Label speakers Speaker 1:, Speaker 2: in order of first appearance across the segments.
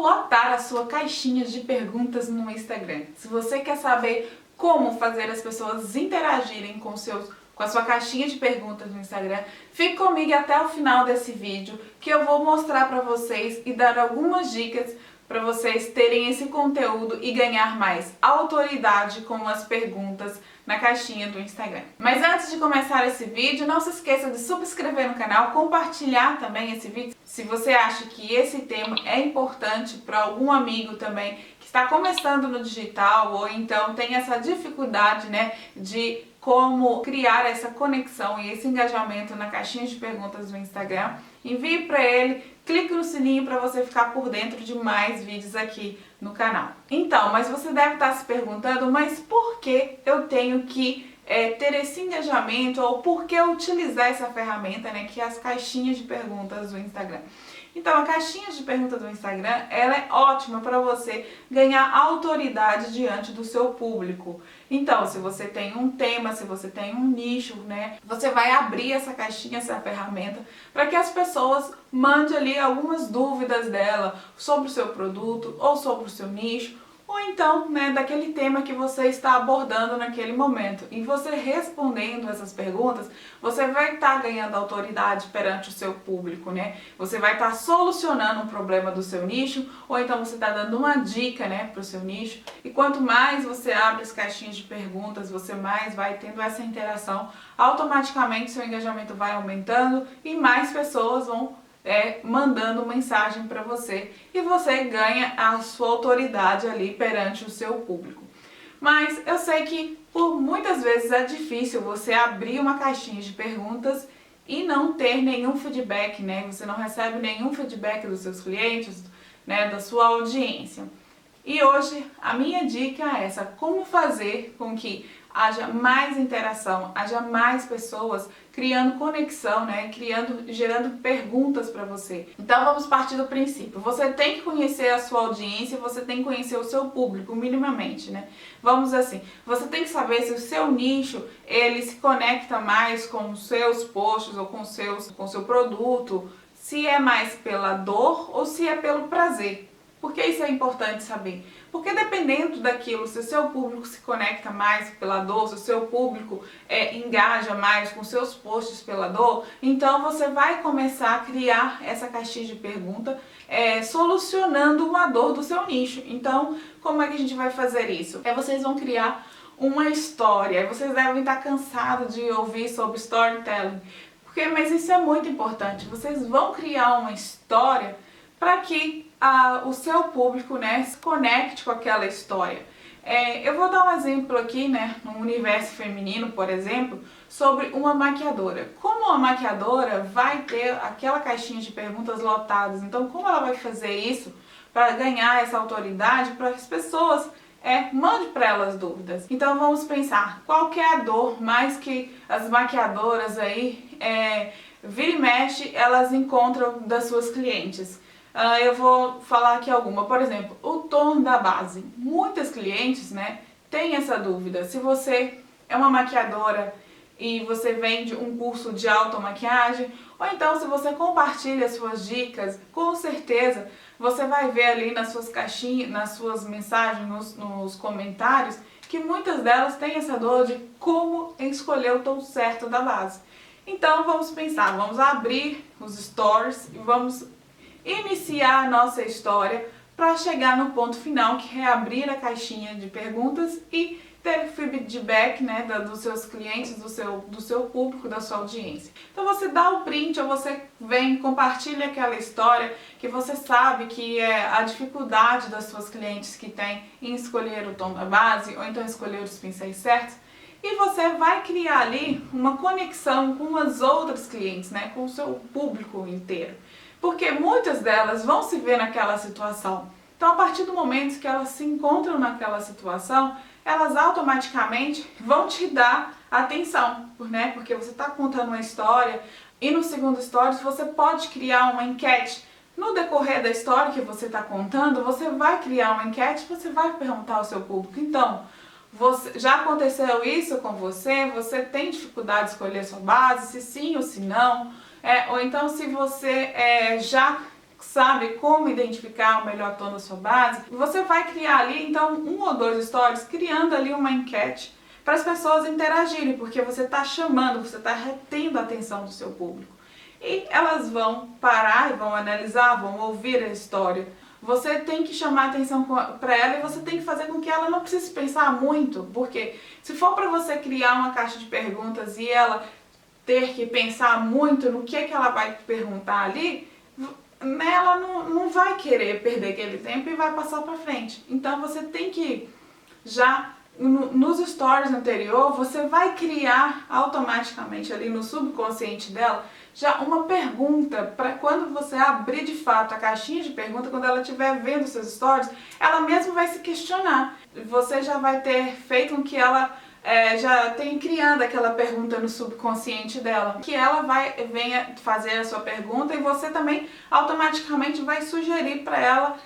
Speaker 1: Como lotar a sua caixinha de perguntas no Instagram? Se você quer saber como fazer as pessoas interagirem com a sua caixinha de perguntas no Instagram, fique comigo até o final desse vídeo que eu vou mostrar para vocês e dar algumas dicas para vocês terem esse conteúdo e ganhar mais autoridade com as perguntas na caixinha do Instagram. Mas antes de começar esse vídeo, não se esqueça de subscrever no canal, compartilhar também esse vídeo se você acha que esse tema é importante para algum amigo também que está começando no digital ou então tem essa dificuldade, de como criar essa conexão e esse engajamento na caixinha de perguntas do Instagram. Envie para ele, clique no sininho para você ficar por dentro de mais vídeos aqui no canal. Então, mas você deve estar se perguntando, mas por que eu tenho que ter esse engajamento ou por que utilizar essa ferramenta, que é as caixinhas de perguntas do Instagram? Então, a caixinha de perguntas do Instagram, ela é ótima para você ganhar autoridade diante do seu público. Então, se você tem um tema, se você tem um nicho, você vai abrir essa caixinha, essa ferramenta, para que as pessoas mandem ali algumas dúvidas dela sobre o seu produto ou sobre o seu nicho, ou então, daquele tema que você está abordando naquele momento. E você respondendo essas perguntas, você vai estar ganhando autoridade perante o seu público, Você vai estar solucionando um problema do seu nicho, ou então você está dando uma dica, para o seu nicho. E quanto mais você abre as caixinhas de perguntas, você mais vai tendo essa interação. Automaticamente seu engajamento vai aumentando e mais pessoas vão mandando mensagem para você e você ganha a sua autoridade ali perante o seu público. Mas eu sei que por muitas vezes é difícil você abrir uma caixinha de perguntas e não ter nenhum feedback, Você não recebe nenhum feedback dos seus clientes, da sua audiência. E hoje a minha dica é essa: como fazer com que haja mais interação, haja mais pessoas criando conexão, gerando perguntas para você. Então vamos partir do princípio. Você tem que conhecer a sua audiência, você tem que conhecer o seu público minimamente, Vamos assim, você tem que saber se o seu nicho, ele se conecta mais com os seus posts ou com o seu produto, se é mais pela dor ou se é pelo prazer. Por que isso é importante saber? Porque dependendo daquilo, se o seu público se conecta mais pela dor, se o seu público engaja mais com seus posts pela dor, então você vai começar a criar essa caixinha de pergunta solucionando uma dor do seu nicho. Então, como é que a gente vai fazer isso? Vocês vão criar uma história. Vocês devem estar cansados de ouvir sobre storytelling, mas isso é muito importante. Vocês vão criar uma história para que o seu público se conecte com aquela história. Eu vou dar um exemplo aqui, no universo feminino, por exemplo, sobre uma maquiadora. Como uma maquiadora vai ter aquela caixinha de perguntas lotadas, então como ela vai fazer isso para ganhar essa autoridade, para que as pessoas mande para elas dúvidas? Então vamos pensar, qual que é a dor mais que as maquiadoras aí, vira e mexe, elas encontram das suas clientes? Eu vou falar aqui alguma. Por exemplo, o tom da base. Muitas clientes, têm essa dúvida. Se você é uma maquiadora e você vende um curso de automaquiagem, ou então se você compartilha as suas dicas, com certeza você vai ver ali nas suas caixinhas, nas suas mensagens, nos comentários, que muitas delas têm essa dor de como escolher o tom certo da base. Então vamos pensar, vamos abrir os stories e vamos iniciar a nossa história para chegar no ponto final, que é abrir a caixinha de perguntas e ter feedback dos seus clientes, do seu público, da sua audiência. Então você dá o print ou você vem, compartilha aquela história que você sabe que é a dificuldade das suas clientes que têm em escolher o tom da base ou então escolher os pincéis certos. E você vai criar ali uma conexão com as outras clientes, com o seu público inteiro. Porque muitas delas vão se ver naquela situação. Então, a partir do momento que elas se encontram naquela situação, elas automaticamente vão te dar atenção, porque você está contando uma história e no segundo stories você pode criar uma enquete. No decorrer da história que você está contando, você vai criar uma enquete e você vai perguntar ao seu público. Então, já aconteceu isso com você? Você tem dificuldade de escolher sua base? Se sim ou se não? Ou então se você já sabe como identificar o melhor tom da sua base, você vai criar ali então 1 ou 2 stories criando ali uma enquete para as pessoas interagirem, porque você está chamando, você está retendo a atenção do seu público. E elas vão parar e vão analisar, vão ouvir a história. Você tem que chamar a atenção para ela e você tem que fazer com que ela não precise pensar muito, porque se for para você criar uma caixa de perguntas e ela ter que pensar muito no que ela vai perguntar ali, ela não vai querer perder aquele tempo e vai passar para frente. Então você tem que já nos stories anterior, você vai criar automaticamente ali no subconsciente dela já uma pergunta para quando você abrir de fato a caixinha de pergunta, quando ela estiver vendo seus stories, ela mesma vai se questionar. Você já vai ter feito com que ela já tenha criando aquela pergunta no subconsciente dela, que ela venha fazer a sua pergunta e você também automaticamente vai sugerir para ela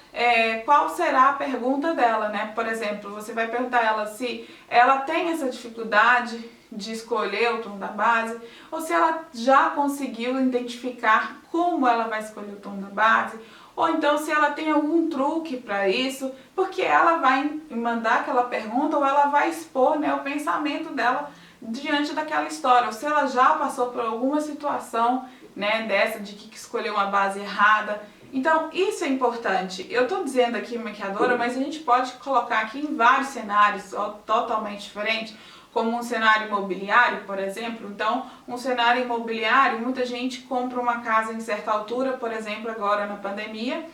Speaker 1: qual será a pergunta dela, né? Por exemplo, você vai perguntar a ela se ela tem essa dificuldade de escolher o tom da base, ou se ela já conseguiu identificar como ela vai escolher o tom da base, ou então se ela tem algum truque para isso, porque ela vai mandar aquela pergunta ou ela vai expor, né, o pensamento dela diante daquela história, ou se ela já passou por alguma situação, né, dessa de que escolheu uma base errada. Então isso é importante. Eu estou dizendo aqui maquiadora, mas a gente pode colocar aqui em vários cenários totalmente diferentes, como um cenário imobiliário, por exemplo. Então, um cenário imobiliário, muita gente compra uma casa em certa altura, por exemplo, agora na pandemia,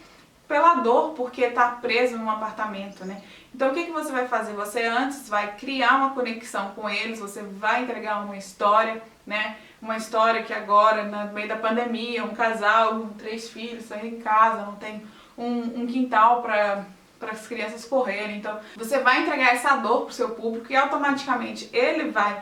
Speaker 1: pela dor, porque está preso num apartamento, né? Então, o que você vai fazer? Você antes vai criar uma conexão com eles, você vai entregar uma história, né? Uma história que agora, no meio da pandemia, um casal com 3 filhos saindo em casa, não tem um quintal para as crianças correrem. Então, você vai entregar essa dor para o seu público e automaticamente ele vai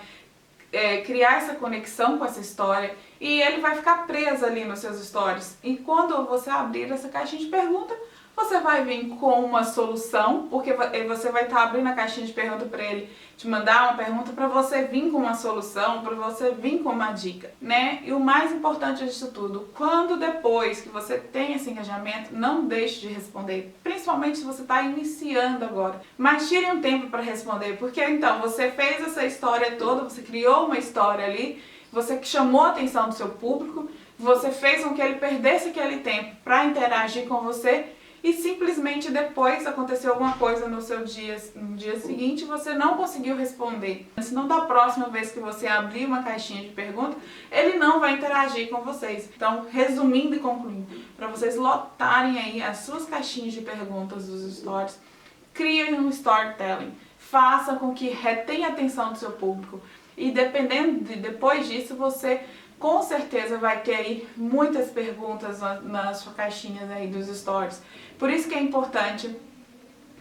Speaker 1: criar essa conexão com essa história e ele vai ficar preso ali nos seus stories. E quando você abrir essa caixinha de pergunta, você vai vir com uma solução, porque você vai estar abrindo a caixinha de pergunta para ele te mandar uma pergunta para você vir com uma solução, para você vir com uma dica, né? E o mais importante disso tudo, quando depois que você tem esse engajamento, não deixe de responder, principalmente se você está iniciando agora. Mas tire um tempo para responder, porque então você fez essa história toda, você criou uma história ali, você chamou a atenção do seu público, você fez com que ele perdesse aquele tempo para interagir com você, e simplesmente depois aconteceu alguma coisa no dia seguinte, você não conseguiu responder. Senão da próxima vez que você abrir uma caixinha de perguntas, ele não vai interagir com vocês. Então, resumindo e concluindo, para vocês lotarem aí as suas caixinhas de perguntas dos stories, criem um storytelling, faça com que retenha a atenção do seu público. E depois disso, você com certeza vai ter aí muitas perguntas nas suas caixinhas aí dos stories. Por isso que é importante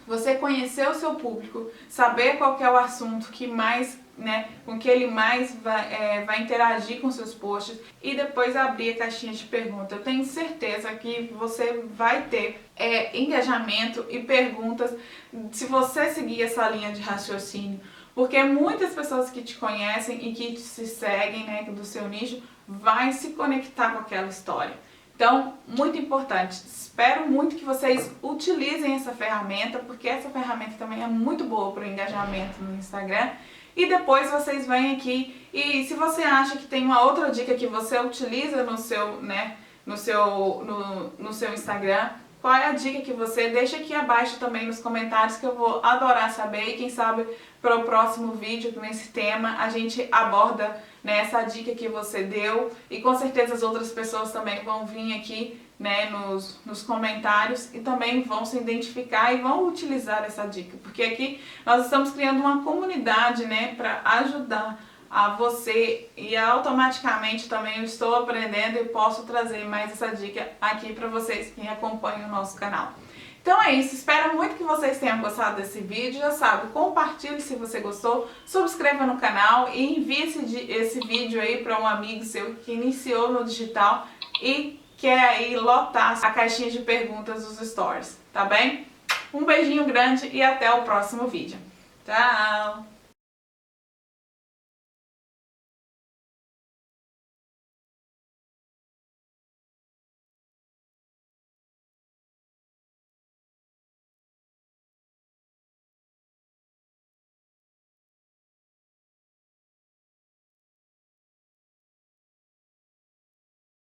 Speaker 1: você conhecer o seu público, saber qual que é o assunto que mais, né, com que ele mais vai interagir com seus posts e depois abrir a caixinha de perguntas. Eu tenho certeza que você vai ter engajamento e perguntas se você seguir essa linha de raciocínio. Porque muitas pessoas que te conhecem e que te seguem, né, do seu nicho, vai se conectar com aquela história. Então, muito importante. Espero muito que vocês utilizem essa ferramenta, porque essa ferramenta também é muito boa para o engajamento no Instagram. E depois vocês vêm aqui e se você acha que tem uma outra dica que você utiliza no seu, né, no seu Instagram, qual é a dica que você deixa aqui abaixo também nos comentários, que eu vou adorar saber. E quem sabe para o próximo vídeo nesse tema a gente aborda, né, essa dica que você deu, e com certeza as outras pessoas também vão vir aqui, né, nos comentários e também vão se identificar e vão utilizar essa dica, porque aqui nós estamos criando uma comunidade, né, para ajudar a você, e automaticamente também eu estou aprendendo e posso trazer mais essa dica aqui para vocês que acompanham o nosso canal. Então é isso, espero muito que vocês tenham gostado desse vídeo. Já sabe, compartilhe se você gostou, subscreva no canal e envie esse vídeo aí para um amigo seu que iniciou no digital e quer aí lotar a caixinha de perguntas dos stories, tá bem? Um beijinho grande e até o próximo vídeo. Tchau!